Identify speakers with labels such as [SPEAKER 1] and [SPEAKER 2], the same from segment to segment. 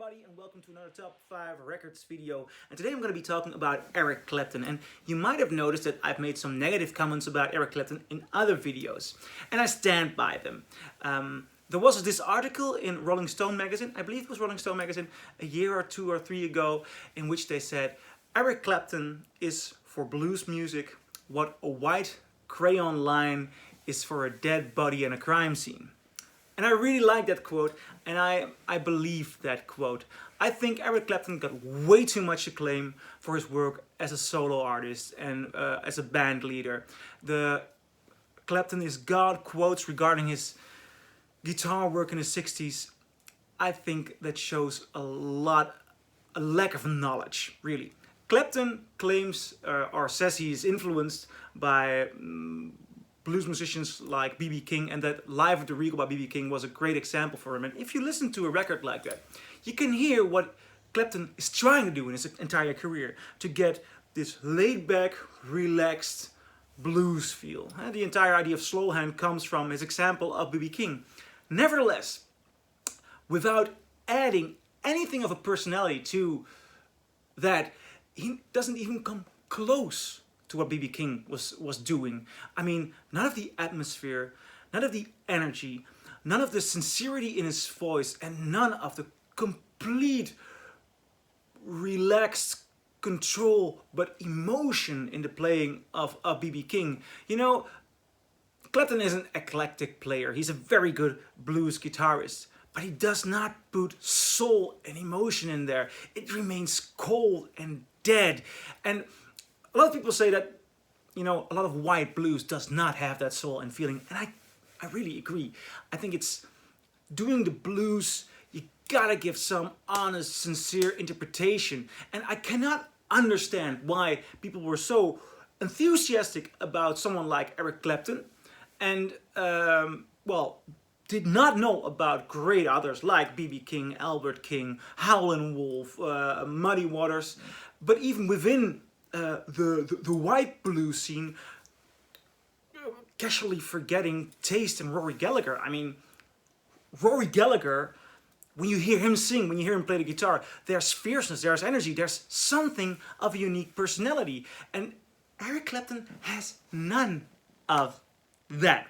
[SPEAKER 1] everybody, and welcome to another Top 5 Records video. And today I'm going to be talking about Eric Clapton. And you might have noticed that I've made some negative comments about Eric Clapton in other videos. And I stand by them. There was this article in Rolling Stone magazine, I believe it was Rolling Stone magazine, a year or two or three ago, in which they said, Eric Clapton is for blues music what a white crayon line is for a dead body in a crime scene. And I really like that quote, and I believe that quote. I think Eric Clapton got way too much acclaim for his work as a solo artist and as a band leader. The Clapton is God quotes regarding his guitar work in the 60s, I think that shows a lack of knowledge, really. Clapton claims or says he is influenced by blues musicians like B.B. King, and that Live at the Regal by B.B. King was a great example for him. And if you listen to a record like that, you can hear what Clapton is trying to do in his entire career to get this laid-back, relaxed blues feel. The entire idea of slow hand comes from his example of B.B. King. Nevertheless, without adding anything of a personality to that, he doesn't even come close to what B.B. King was doing. I mean, none of the atmosphere, none of the energy, none of the sincerity in his voice, and none of the complete relaxed control but emotion in the playing of B.B. King. You know, Clapton is an eclectic player. He's a very good blues guitarist, but he does not put soul and emotion in there. It remains cold and dead. And a lot of people say that, you know, a lot of white blues does not have that soul and feeling, and I really agree. I think it's doing the blues, you gotta give some honest, sincere interpretation. And I cannot understand why people were so enthusiastic about someone like Eric Clapton and, well, did not know about great others like B.B. King, Albert King, Howlin' Wolf, Muddy Waters, but even within the white blues scene, casually forgetting Taste and Rory Gallagher. I mean, Rory Gallagher, when you hear him sing, when you hear him play the guitar, there's fierceness, there's energy, there's something of a unique personality. And Eric Clapton has none of that.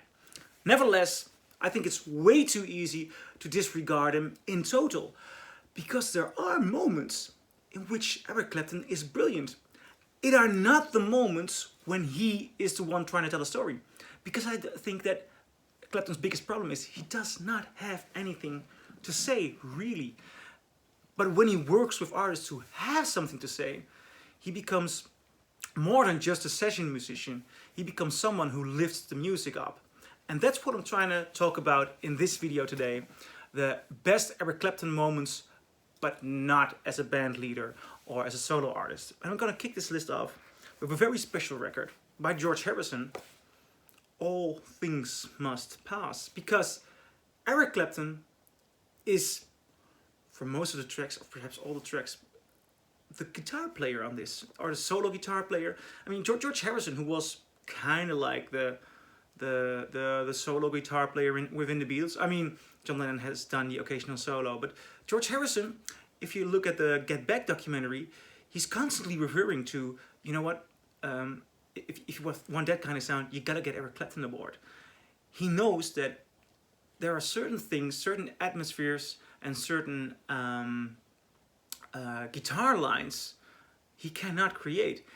[SPEAKER 1] Nevertheless, I think it's way too easy to disregard him in total, because there are moments in which Eric Clapton is brilliant. It are not the moments when he is the one trying to tell a story. Because I think that Clapton's biggest problem is he does not have anything to say, really. But when he works with artists who have something to say, he becomes more than just a session musician. He becomes someone who lifts the music up. And that's what I'm trying to talk about in this video today. The best Eric Clapton moments, but not as a band leader or as a solo artist. And I'm gonna kick this list off with a very special record by George Harrison, All Things Must Pass. Because Eric Clapton is, for most of the tracks, or perhaps all the tracks, the guitar player on this, or the solo guitar player. I mean, George Harrison, who was kind of like the solo guitar player within the Beatles. I mean, John Lennon has done the occasional solo, but George Harrison, if you look at the Get Back documentary, he's constantly referring to, you know what, if you want that kind of sound, you gotta get Eric Clapton aboard. He knows that there are certain things, certain atmospheres, and certain guitar lines he cannot create.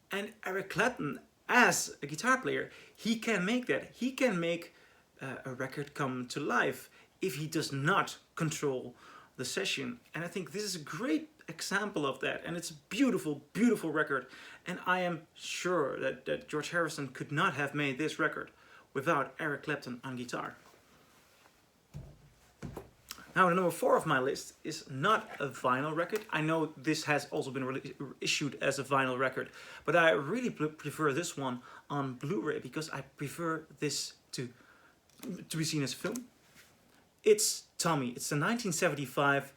[SPEAKER 1] And Eric Clapton, as a guitar player, he can make that. He can make a record come to life if he does not control the session. And I think this is a great example of that. And it's a beautiful, beautiful record. And I am sure that George Harrison could not have made this record without Eric Clapton on guitar. Now, the number 4 of my list is not a vinyl record. I know this has also been issued as a vinyl record, but I really prefer this one on Blu-ray because I prefer this to be seen as a film. It's Tommy. It's a 1975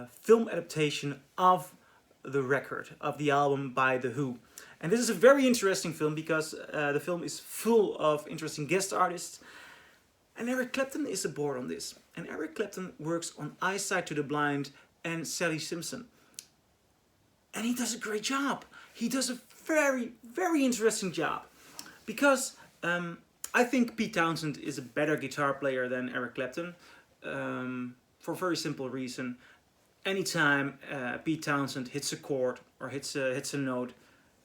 [SPEAKER 1] film adaptation of the record, of the album by The Who. And this is a very interesting film because the film is full of interesting guest artists. And Eric Clapton is aboard on this. And Eric Clapton works on Eyesight to the Blind and Sally Simpson. And he does a great job. He does a very, very interesting job. Because I think Pete Townsend is a better guitar player than Eric Clapton. For a very simple reason. Anytime Pete Townsend hits a chord or hits a note,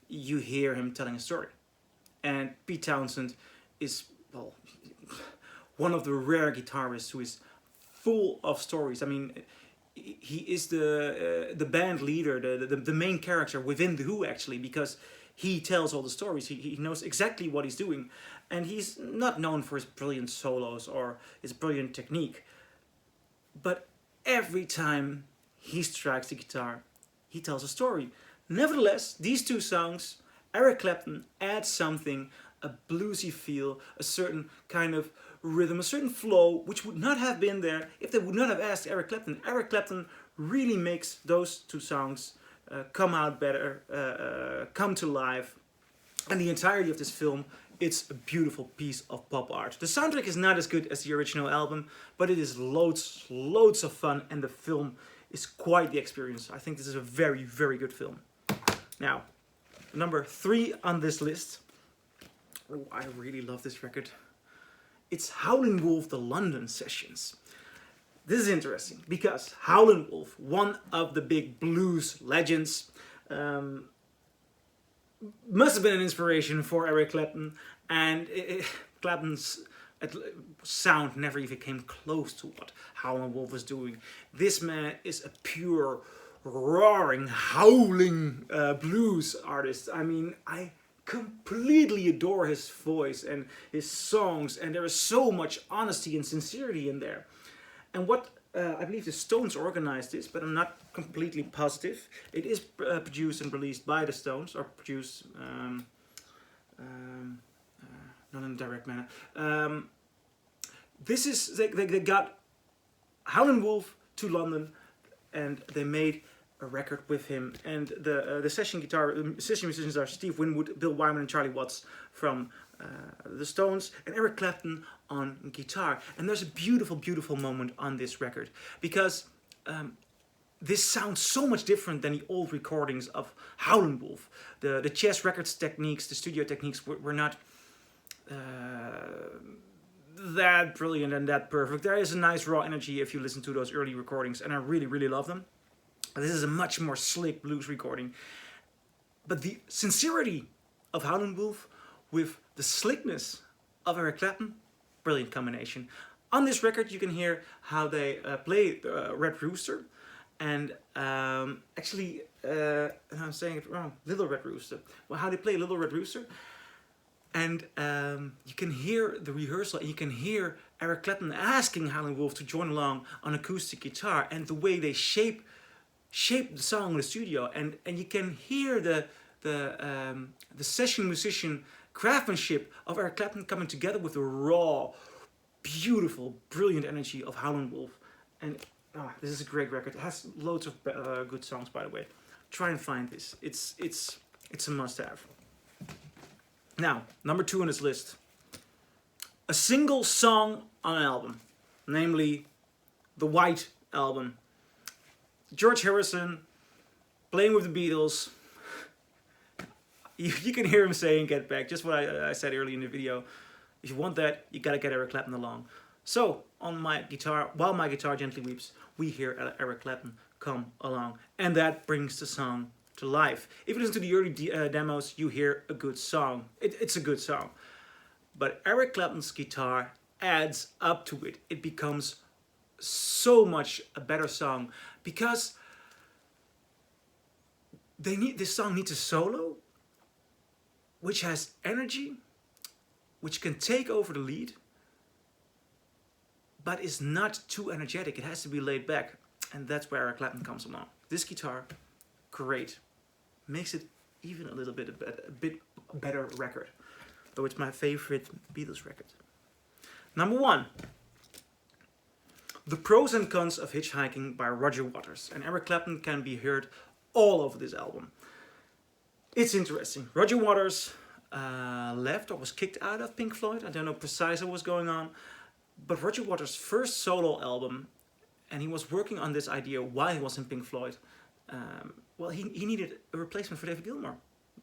[SPEAKER 1] you hear him telling a story. And Pete Townsend is, well, one of the rare guitarists who is full of stories. I mean, he is the band leader, the main character within The Who, actually, because he tells all the stories. He knows exactly what he's doing. And he's not known for his brilliant solos or his brilliant technique. But every time he strikes the guitar, he tells a story. Nevertheless, these two songs, Eric Clapton adds something, a bluesy feel, a certain kind of rhythm, a certain flow, which would not have been there if they would not have asked Eric Clapton. Eric Clapton really makes those two songs come out better, come to life. And the entirety of this film, it's a beautiful piece of pop art. The soundtrack is not as good as the original album, but it is loads of fun, and the film is quite the experience. I think this is a very, very good film. Now, number 3 on this list. Oh, I really love this record. It's Howlin' Wolf, the London Sessions. This is interesting because Howlin' Wolf, one of the big blues legends, must have been an inspiration for Eric Clapton, and Clapton's sound never even came close to what Howlin' Wolf was doing. This man is a pure, roaring, howling blues artist. I mean, I completely adore his voice and his songs, and there is so much honesty and sincerity in there. And what I believe the Stones organized this, but I'm not completely positive. It is produced and released by the Stones, or produced not in a direct manner. This is they got Howlin' Wolf to London, and they made a record with him. And the session musicians are Steve Winwood, Bill Wyman, and Charlie Watts from the Stones, and Eric Clapton on guitar. And there's a beautiful, beautiful moment on this record because this sounds so much different than the old recordings of Howlin' Wolf. The Chess Records techniques, the studio techniques were not that brilliant and that perfect. There is a nice raw energy if you listen to those early recordings, and I really, really love them. This is a much more slick blues recording. But the sincerity of Howlin' Wolf with the slickness of Eric Clapton, brilliant combination. On this record you can hear how they play Red Rooster, and actually, I'm saying it wrong, Little Red Rooster. Well, how they play Little Red Rooster. And you can hear the rehearsal, and you can hear Eric Clapton asking Howlin' Wolf to join along on acoustic guitar, and the way they shape the song in the studio, and you can hear the session musician craftsmanship of Eric Clapton coming together with the raw, beautiful, brilliant energy of Howlin' Wolf. And this is a great record. It has loads of good songs, by the way. Try and find this. It's a must-have. Now, number 2 on this list. A single song on an album, namely the White Album. George Harrison playing with the Beatles. You can hear him saying "Get Back," just what I said earlier in the video. If you want that, you gotta get Eric Clapton along. So, on my guitar, while my guitar gently weeps, we hear Eric Clapton come along, and that brings the song to life. If you listen to the early demos, you hear a good song. It's a good song. But Eric Clapton's guitar adds up to it. It becomes so much a better song because this song needs a solo which has energy, which can take over the lead, but is not too energetic. It has to be laid back, and that's where Eric Clapton comes along. This guitar, great, makes it even a little bit a bit better record, though it's my favorite Beatles record. Number 1, The Pros and Cons of Hitchhiking by Roger Waters, and Eric Clapton can be heard all over this album. It's interesting. Roger Waters left or was kicked out of Pink Floyd. I don't know precisely what's going on, but Roger Waters' first solo album and he was working on this idea while he was in Pink Floyd. Well, he needed a replacement for David Gilmour.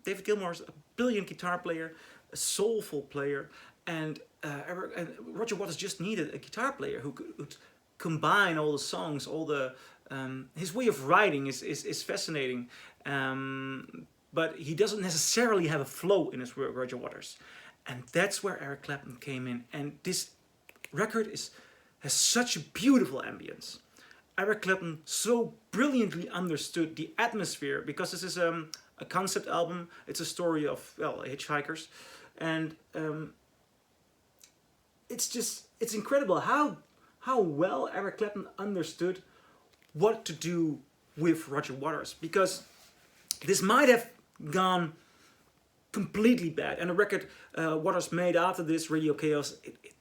[SPEAKER 1] David Gilmour is a brilliant guitar player, a soulful player, and Roger Waters just needed a guitar player who could combine all the songs, all the his way of writing is fascinating, but he doesn't necessarily have a flow in his work, Roger Waters, and that's where Eric Clapton came in. And this record has such a beautiful ambience. Eric Clapton so brilliantly understood the atmosphere, because this is a concept album. It's a story of, well, hitchhikers, and it's incredible how well Eric Clapton understood what to do with Roger Waters, because this might have gone completely bad, and the record Waters made after this, Radio Chaos,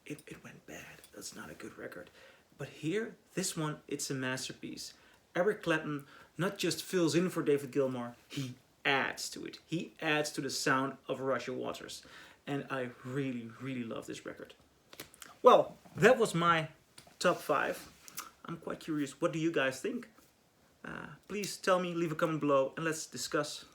[SPEAKER 1] it went bad. That's not a good record. But here, this one, it's a masterpiece. Eric Clapton not just fills in for David Gilmour, he adds to it. He adds to the sound of Roger Waters. And I really, really love this record. Well, that was my top 5. I'm quite curious, what do you guys think? Please tell me, leave a comment below, and let's discuss.